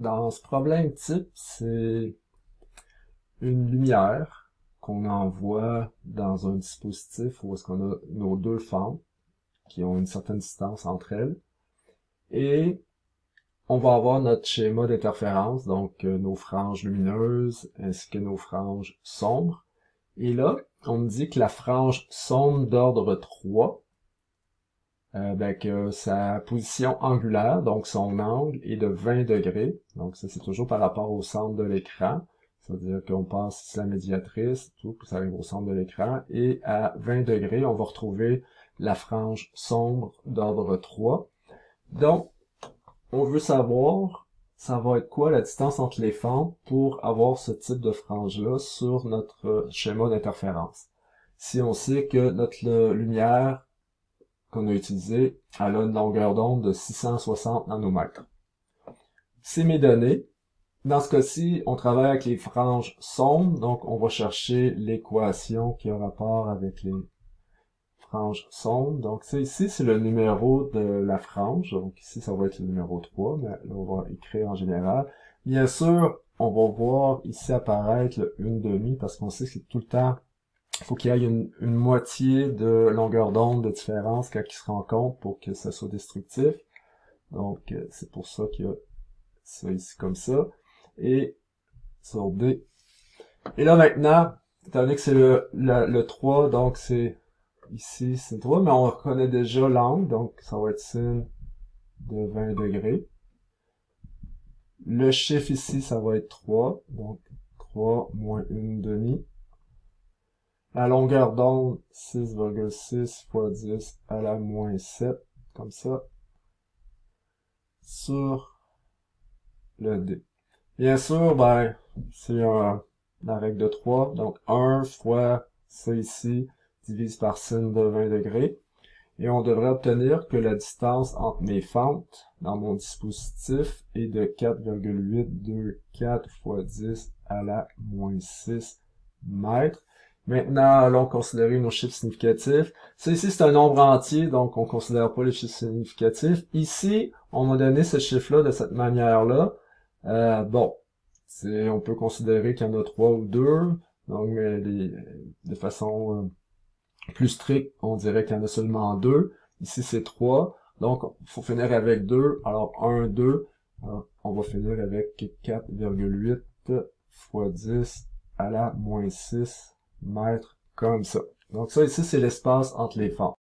Dans ce problème type, c'est une lumière qu'on envoie dans un dispositif où est-ce qu'on a nos deux fentes qui ont une certaine distance entre elles. Et on va avoir notre schéma d'interférence, donc nos franges lumineuses ainsi que nos franges sombres. Et là, on me dit que la frange sombre d'ordre 3, que sa position angulaire, donc son angle, est de 20 degrés. Donc ça, c'est toujours par rapport au centre de l'écran. C'est-à-dire qu'on passe ici la médiatrice, tout, puis ça arrive au centre de l'écran. Et à 20 degrés, on va retrouver la frange sombre d'ordre 3. Donc, on veut savoir, ça va être quoi la distance entre les fentes pour avoir ce type de frange-là sur notre schéma d'interférence. Si on sait que notre lumière qu'on a utilisée, elle a une longueur d'onde de 660 nanomètres. C'est mes données. Dans ce cas-ci, on travaille avec les franges sombres, donc on va chercher l'équation qui a rapport avec les frange sombre. Donc ça ici, c'est le numéro de la frange. Donc ici, ça va être le numéro 3, mais là, on va écrire en général. Bien sûr, on va voir ici apparaître le 1/2 parce qu'on sait que c'est tout le temps, il faut qu'il y ait une moitié de longueur d'onde de différence quand il se rencontre pour que ça soit destructif. Donc c'est pour ça qu'il y a ça ici comme ça. Et sur D. Et là maintenant, étant donné que c'est le 3, donc c'est ici, sin 3, mais on reconnaît déjà l'angle, donc ça va être sin de 20 degrés. Le chiffre ici, ça va être 3, donc 3 moins 1/2. La longueur d'onde, 6,6 fois 10 à la moins 7, comme ça, sur le D. Bien sûr, c'est la règle de 3, donc 1 fois ça ici, divise par sin de 20 degrés. Et on devrait obtenir que la distance entre mes fentes dans mon dispositif est de 4,824 fois 10 à la moins 6 mètres. Maintenant, allons considérer nos chiffres significatifs. Ça ici, c'est un nombre entier, donc on ne considère pas les chiffres significatifs. Ici, on m'a donné ce chiffre-là de cette manière-là. On peut considérer qu'il y en a 3 ou 2, donc mais de façon plus stricte, on dirait qu'il y en a seulement 2. Ici, c'est 3, donc il faut finir avec 2. Alors 1, 2, alors, on va finir avec 4,8 fois 10 à la moins 6 mètres, comme ça. Donc ça ici, c'est l'espace entre les fentes.